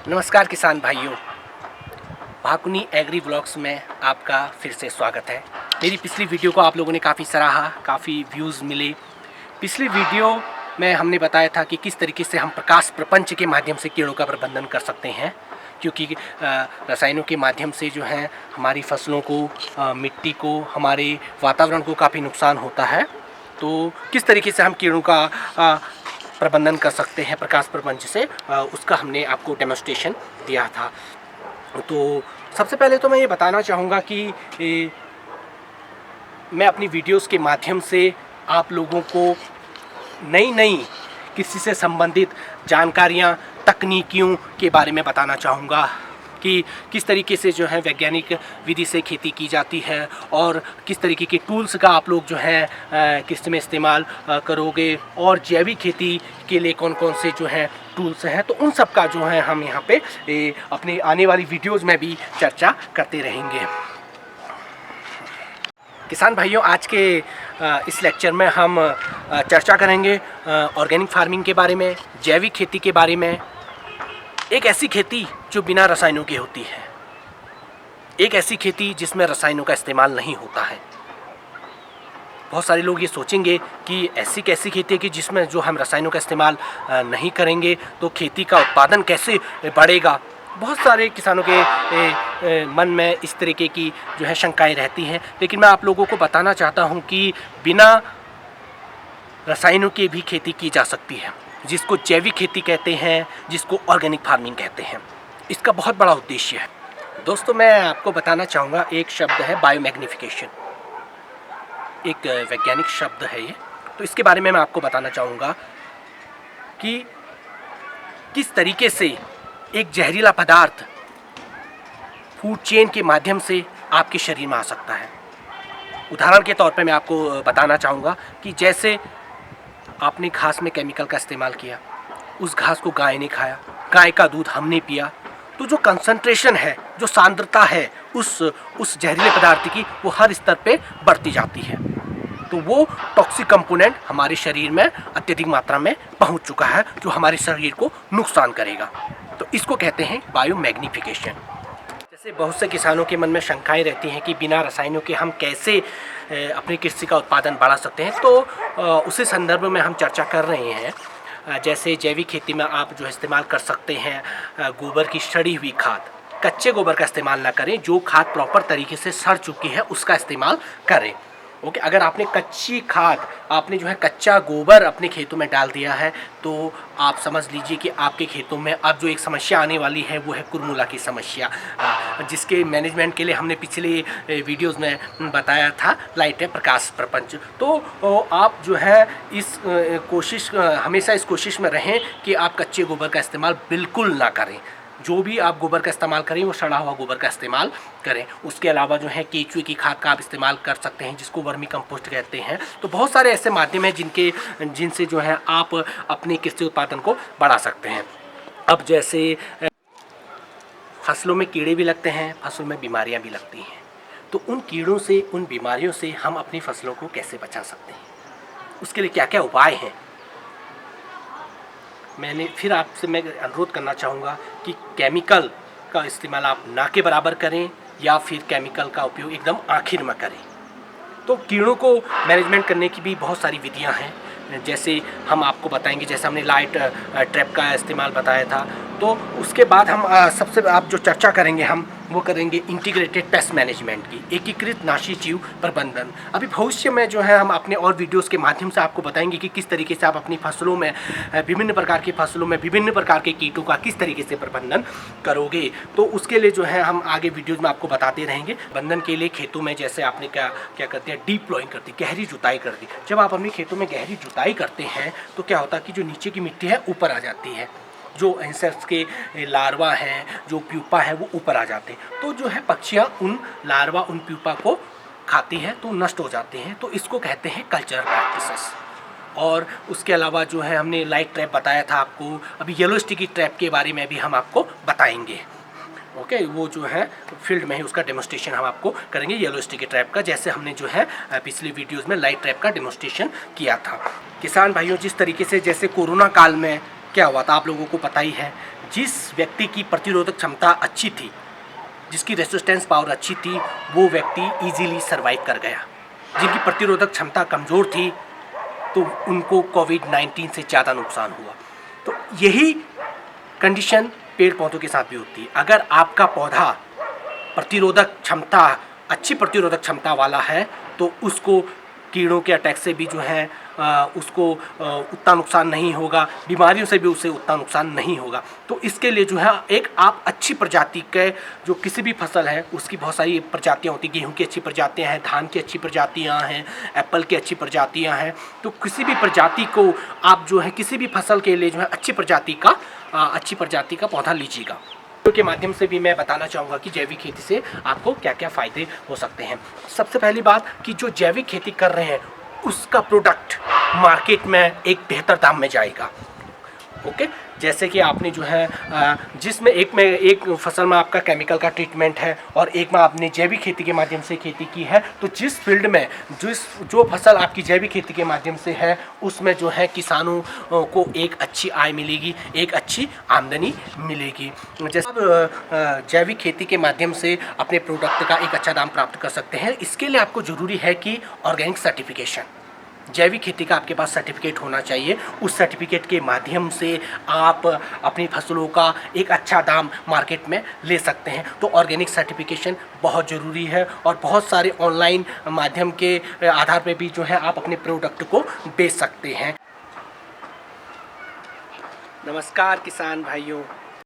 नमस्कार किसान भाइयों, भाकुनी एग्री व्लॉग्स में आपका फिर से स्वागत है। मेरी पिछली वीडियो को आप लोगों ने काफ़ी सराहा, काफ़ी व्यूज़ मिले। पिछली वीडियो में हमने बताया था कि किस तरीके से हम प्रकाश प्रपंच के माध्यम से कीड़ों का प्रबंधन कर सकते हैं, क्योंकि रसायनों के माध्यम से जो है हमारी फसलों को, मिट्टी को, हमारे वातावरण को काफ़ी नुकसान होता है। तो किस तरीके से हम कीड़ों का प्रबंधन कर सकते हैं प्रकाश प्रपंच से, उसका हमने आपको डेमोन्स्ट्रेशन दिया था। तो सबसे पहले तो मैं ये बताना चाहूँगा कि मैं अपनी वीडियोस के माध्यम से आप लोगों को नई किसी से संबंधित जानकारियाँ, तकनीकियों के बारे में बताना चाहूँगा कि किस तरीके से जो है वैज्ञानिक विधि से खेती की जाती है और किस तरीके के टूल्स का आप लोग जो है किस में इस्तेमाल करोगे, और जैविक खेती के लिए कौन कौन से जो है टूल्स हैं। तो उन सब का जो है हम यहाँ पे अपनी आने वाली वीडियोज़ में भी चर्चा करते रहेंगे। किसान भाइयों, आज के इस लेक्चर में हम चर्चा करेंगे ऑर्गेनिक फार्मिंग के बारे में, जैविक खेती के बारे में, एक ऐसी खेती जो बिना रसायनों की होती है, एक ऐसी खेती जिसमें रसायनों का इस्तेमाल नहीं होता है। बहुत सारे लोग ये सोचेंगे कि ऐसी कैसी खेती है कि जिसमें जो हम रसायनों का इस्तेमाल नहीं करेंगे तो खेती का उत्पादन कैसे बढ़ेगा। बहुत सारे किसानों के मन में इस तरीके की जो है शंकाएं रहती हैं, लेकिन मैं आप लोगों को बताना चाहता हूं कि बिना रसायनों की भी खेती की जा सकती है, जिसको जैविक खेती कहते हैं, जिसको ऑर्गेनिक फार्मिंग कहते हैं। इसका बहुत बड़ा उद्देश्य है। दोस्तों, मैं आपको बताना चाहूँगा, एक शब्द है बायोमैग्निफिकेशन, एक वैज्ञानिक शब्द है ये। तो इसके बारे में मैं आपको बताना चाहूँगा कि किस तरीके से एक जहरीला पदार्थ फूड चेन के माध्यम से आपके शरीर में आ सकता है। उदाहरण के तौर पे मैं आपको बताना चाहूँगा कि जैसे आपने घास में केमिकल का इस्तेमाल किया, उस घास को गाय ने खाया, गाय का दूध हमने पिया, तो जो कंसंट्रेशन है, जो सांद्रता है उस जहरीले पदार्थ की, वो हर स्तर पे बढ़ती जाती है। तो वो टॉक्सिक कंपोनेंट हमारे शरीर में अत्यधिक मात्रा में पहुंच चुका है, जो हमारे शरीर को नुकसान करेगा। तो इसको कहते हैं बायोमैग्निफिकेशन। जैसे बहुत से किसानों के मन में शंकाएं रहती हैं कि बिना रसायनों के हम कैसे अपनी कृषि का उत्पादन बढ़ा सकते हैं, तो उसी संदर्भ में हम चर्चा कर रहे हैं। जैसे जैविक खेती में आप जो इस्तेमाल कर सकते हैं गोबर की सड़ी हुई खाद, कच्चे गोबर का इस्तेमाल ना करें, जो खाद प्रॉपर तरीके से सड़ चुकी है उसका इस्तेमाल करें। ओके, अगर आपने कच्ची खाद, आपने जो है कच्चा गोबर अपने खेतों में डाल दिया है, तो आप समझ लीजिए कि आपके खेतों में अब जो एक समस्या आने वाली है वो है कुरमुला की समस्या, जिसके मैनेजमेंट के लिए हमने पिछले वीडियोस में बताया था लाइट है प्रकाश प्रपंच। तो आप जो है इस हमेशा इस कोशिश में रहें कि आप कच्चे गोबर का इस्तेमाल बिल्कुल ना करें। जो भी आप गोबर का इस्तेमाल करें वो सड़ा हुआ गोबर का इस्तेमाल करें। उसके अलावा जो है केचुए की खाद का आप इस्तेमाल कर सकते हैं, जिसको वर्मी कंपोस्ट कहते हैं। तो बहुत सारे ऐसे माध्यम हैं जिनसे जो है आप अपने कृषि उत्पादन को बढ़ा सकते हैं। अब जैसे फसलों में कीड़े भी लगते हैं, फसलों में बीमारियां भी लगती हैं, तो उन कीड़ों से, उन बीमारियों से हम अपनी फसलों को कैसे बचा सकते हैं, उसके लिए क्या क्या उपाय हैं। फिर आपसे मैं अनुरोध करना चाहूँगा कि केमिकल का इस्तेमाल आप ना के बराबर करें, या फिर केमिकल का उपयोग एकदम आखिर में करें। तो कीड़ों को मैनेजमेंट करने की भी बहुत सारी विधियां हैं, जैसे हम आपको बताएंगे। जैसे हमने लाइट ट्रैप का इस्तेमाल बताया था, तो उसके बाद हम सबसे आप जो चर्चा करेंगे हम वो करेंगे इंटीग्रेटेड पेस्ट मैनेजमेंट की, एकीकृत नाशी जीव प्रबंधन। अभी भविष्य में जो है हम अपने और वीडियोस के माध्यम से आपको बताएंगे कि किस तरीके से आप अपनी फसलों में, विभिन्न प्रकार की फसलों में विभिन्न प्रकार के कीटों का किस तरीके से प्रबंधन करोगे। तो उसके लिए जो है हम आगे वीडियोज़ में आपको बताते रहेंगे। प्रबंधन के लिए खेतों में जैसे आपने क्या करते हैं, डीप प्लॉइंग करती, गहरी जुताई कर दी। जब आप अपने खेतों में गहरी जुताई करते हैं तो क्या होता है कि जो नीचे की मिट्टी है ऊपर आ जाती है, जो इंसेक्ट्स के लार्वा हैं, जो प्यूपा है, वो ऊपर आ जाते हैं। तो जो है पक्षियाँ उन लार्वा, उन प्यूपा को खाती हैं तो नष्ट हो जाते हैं। तो इसको कहते हैं कल्चरल प्रैक्टिसेस। और उसके अलावा जो है हमने लाइट ट्रैप बताया था आपको, अभी येलो स्टिकी ट्रैप के बारे में भी हम आपको बताएंगे। ओके, वो जो है फील्ड में ही उसका डेमोन्स्ट्रेशन हम आपको करेंगे येलो स्टिकी ट्रैप का, जैसे हमने जो है पिछली वीडियोज़ में लाइट ट्रैप का डेमोन्स्ट्रेशन किया था। किसान भाइयों, जिस तरीके से जैसे कोरोना काल में क्या हुआ था आप लोगों को पता ही है। जिस व्यक्ति की प्रतिरोधक क्षमता अच्छी थी, जिसकी रेसिस्टेंस पावर अच्छी थी, वो व्यक्ति इजीली सरवाइव कर गया। जिनकी प्रतिरोधक क्षमता कमज़ोर थी तो उनको कोविड-19 से ज़्यादा नुकसान हुआ। तो यही कंडीशन पेड़ पौधों के साथ भी होती है। अगर आपका पौधा प्रतिरोधक क्षमता, अच्छी प्रतिरोधक क्षमता वाला है, तो उसको कीड़ों के अटैक से भी जो है उसको उतना नुकसान नहीं होगा, बीमारियों से भी उसे उतना नुकसान नहीं होगा। तो इसके लिए जो है एक आप अच्छी प्रजाति के, जो किसी भी फसल है उसकी बहुत सारी प्रजातियाँ होती हैं। गेहूँ की अच्छी प्रजातियाँ हैं, धान की अच्छी प्रजातियाँ हैं, एप्पल की अच्छी प्रजातियाँ हैं। तो किसी भी प्रजाति को आप जो है किसी भी फसल के लिए जो है अच्छी प्रजाति का पौधा लीजिएगा। के माध्यम से भी मैं बताना चाहूँगा कि जैविक खेती से आपको क्या क्या फ़ायदे हो सकते हैं। सबसे पहली बात कि जो जैविक खेती कर रहे हैं उसका प्रोडक्ट मार्केट में एक बेहतर दाम में जाएगा। ओके, जैसे कि आपने जो है जिसमें एक फसल में आपका केमिकल का ट्रीटमेंट है और एक में आपने जैविक खेती के माध्यम से खेती की है, तो जिस फील्ड में जो फसल आपकी जैविक खेती के माध्यम से है उसमें जो है किसानों को एक अच्छी आय मिलेगी, एक अच्छी आमदनी मिलेगी। जैसे आप जैविक खेती के माध्यम से अपने प्रोडक्ट का एक अच्छा दाम प्राप्त कर सकते हैं। इसके लिए आपको ज़रूरी है कि ऑर्गेनिक सर्टिफिकेशन, जैविक खेती का आपके पास सर्टिफिकेट होना चाहिए। उस सर्टिफिकेट के माध्यम से आप अपनी फसलों का एक अच्छा दाम मार्केट में ले सकते हैं। तो ऑर्गेनिक सर्टिफिकेशन बहुत ज़रूरी है और बहुत सारे ऑनलाइन माध्यम के आधार पे भी जो है आप अपने प्रोडक्ट को बेच सकते हैं। नमस्कार किसान भाइयों।